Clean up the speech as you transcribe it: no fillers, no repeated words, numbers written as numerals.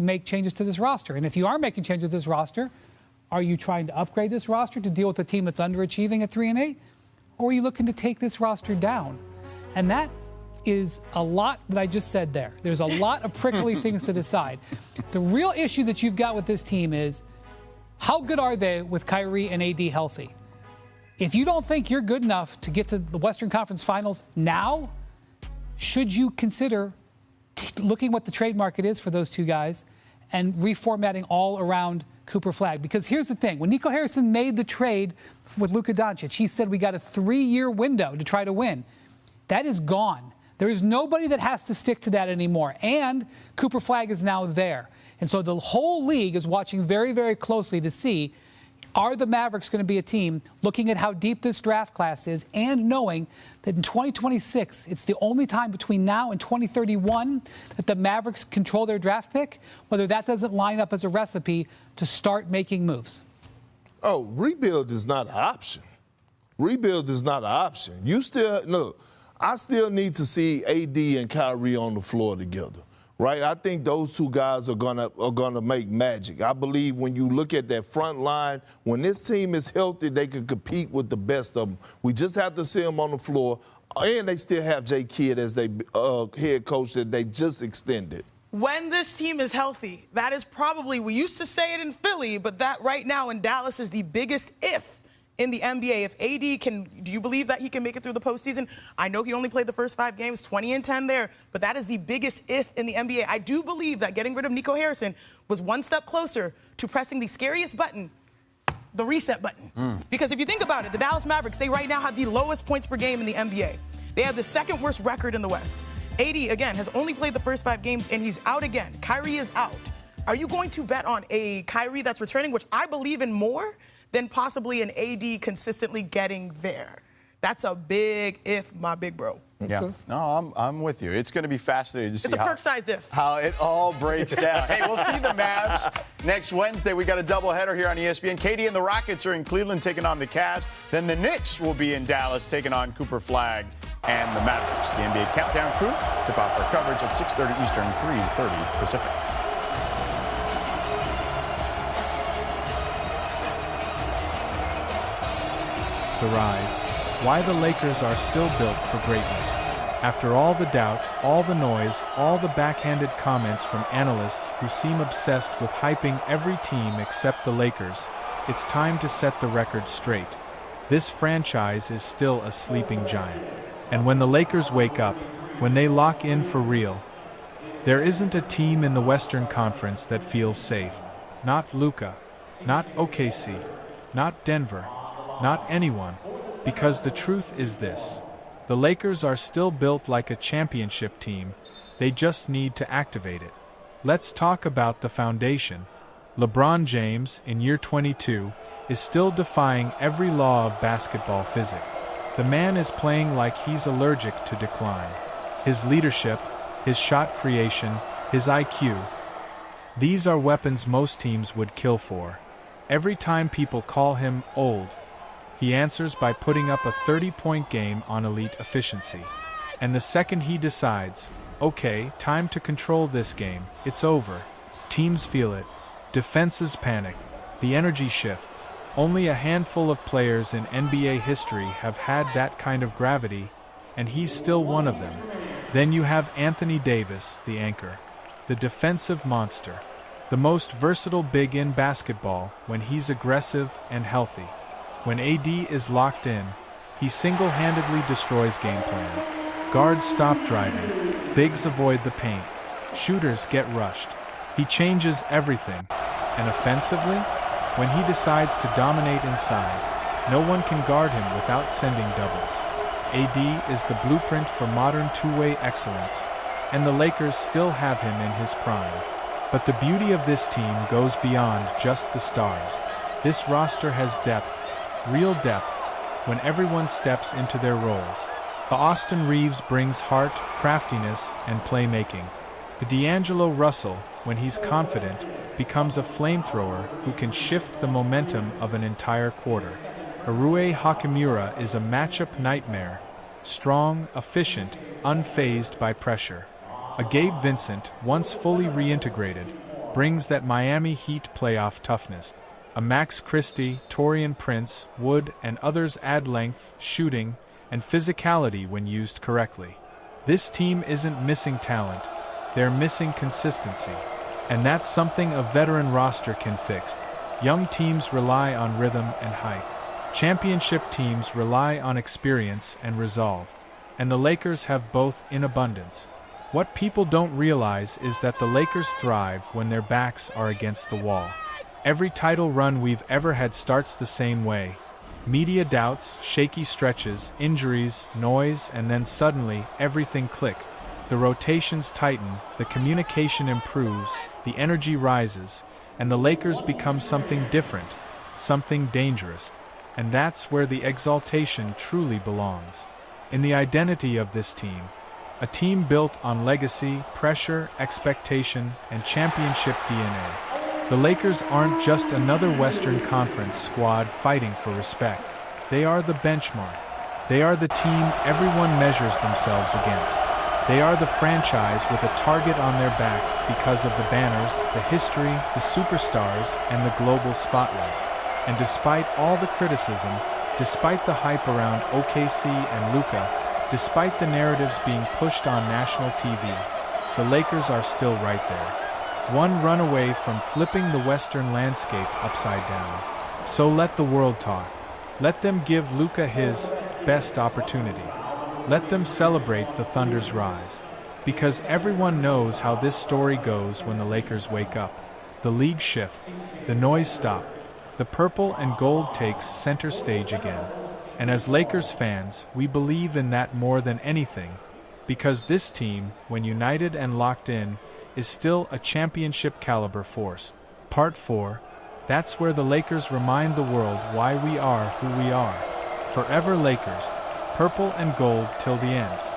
make changes to this roster. And if you are making changes to this roster, are you trying to upgrade this roster to deal with a team that's underachieving at 3-8? Or are you looking to take this roster down? And that is a lot that I just said there. There's a lot of prickly things to decide. The real issue that you've got with this team is how good are they with Kyrie and AD healthy? If you don't think you're good enough to get to the Western Conference Finals now, should you consider looking what the trade market is for those two guys and reformatting all around Cooper Flagg? Because here's the thing. When Nico Harrison made the trade with Luka Doncic, he said we got a 3-year window to try to win. That is gone. There is nobody that has to stick to that anymore. And Cooper Flagg is now there. And so the whole league is watching very, very closely to see, are the Mavericks going to be a team looking at how deep this draft class is and knowing that in 2026, it's the only time between now and 2031 that the Mavericks control their draft pick, whether that doesn't line up as a recipe to start making moves? Oh, rebuild is not an option. Rebuild is not an option. I still need to see AD and Kyrie on the floor together. Right, I think those two guys are gonna make magic. I believe when you look at that front line, when this team is healthy, they can compete with the best of them. We just have to see them on the floor, and they still have Jay Kidd as their head coach that they just extended. When this team is healthy, that is probably, we used to say it in Philly, but that right now in Dallas is the biggest if in the NBA. If AD can, do you believe that he can make it through the postseason? I know he only played the first 5 games, 20-10 there, but that is the biggest if in the NBA. I do believe that getting rid of Nico Harrison was one step closer to pressing the scariest button, the reset button. Because if you think about it, the Dallas Mavericks, they right now have the lowest points per game in the NBA. They have the second worst record in the West. AD, again, has only played the first 5 games, and he's out again. Kyrie is out. Are you going to bet on a Kyrie that's returning, which I believe in more than possibly an AD consistently getting there? That's a big if, my big bro. Yeah, no, I'm with you. It's going to be fascinating to see how it all breaks down. Hey, we'll see the Mavs next Wednesday. We got a doubleheader here on ESPN. Katie and the Rockets are in Cleveland taking on the Cavs. Then the Knicks will be in Dallas taking on Cooper Flagg and the Mavericks. The NBA Countdown crew tip off our coverage at 6:30 Eastern, 3:30 Pacific. The rise. Why the Lakers are still built for greatness. After all the doubt, all the noise, all the backhanded comments from analysts who seem obsessed with hyping every team except the Lakers, it's time to set the record straight. This franchise is still a sleeping giant. And when the Lakers wake up, when they lock in for real, there isn't a team in the Western Conference that feels safe. Not Luka, not OKC, not Denver, not anyone, because the truth is this. The Lakers are still built like a championship team, they just need to activate it. Let's talk about the foundation. LeBron James, in year 22, is still defying every law of basketball physics. The man is playing like he's allergic to decline. His leadership, his shot creation, his IQ. These are weapons most teams would kill for. Every time people call him old, he answers by putting up a 30-point game on elite efficiency. And the second he decides, okay, time to control this game, it's over. Teams feel it. Defenses panic. The energy shift. Only a handful of players in NBA history have had that kind of gravity, and he's still one of them. Then you have Anthony Davis, the anchor, the defensive monster, the most versatile big in basketball when he's aggressive and healthy. When AD is locked in, he single-handedly destroys game plans. Guards stop driving, bigs avoid the paint, shooters get rushed. He changes everything. And offensively, when he decides to dominate inside, no one can guard him without sending doubles. AD is the blueprint for modern two-way excellence, and the Lakers still have him in his prime. But the beauty of this team goes beyond just the stars. This roster has depth. Real depth, when everyone steps into their roles. The Austin Reeves brings heart, craftiness, and playmaking. The D'Angelo Russell, when he's confident, becomes a flamethrower who can shift the momentum of an entire quarter. Rui Hachimura is a matchup nightmare. Strong, efficient, unfazed by pressure. A Gabe Vincent, once fully reintegrated, brings that Miami Heat playoff toughness. A Max Christie, Taurean Prince, Wood, and others add length, shooting, and physicality when used correctly. This team isn't missing talent, they're missing consistency. And that's something a veteran roster can fix. Young teams rely on rhythm and height. Championship teams rely on experience and resolve. And the Lakers have both in abundance. What people don't realize is that the Lakers thrive when their backs are against the wall. Every title run we've ever had starts the same way. Media doubts, shaky stretches, injuries, noise, and then suddenly, everything clicked. The rotations tighten, the communication improves, the energy rises, and the Lakers become something different, something dangerous. And that's where the exaltation truly belongs. In the identity of this team. A team built on legacy, pressure, expectation, and championship DNA. The Lakers aren't just another Western Conference squad fighting for respect. They are the benchmark. They are the team everyone measures themselves against. They are the franchise with a target on their back because of the banners, the history, the superstars, and the global spotlight. And despite all the criticism, despite the hype around OKC and Luka, despite the narratives being pushed on national TV, the Lakers are still right there. One run away from flipping the Western landscape upside down. So let the world talk. Let them give Luka his best opportunity. Let them celebrate the Thunder's rise. Because everyone knows how this story goes when the Lakers wake up. The league shifts. The noise stops. The purple and gold takes center stage again. And as Lakers fans, we believe in that more than anything. Because this team, when united and locked in, is still a championship-caliber force. Part 4. That's where the Lakers remind the world why we are who we are. Forever Lakers. Purple and gold till the end.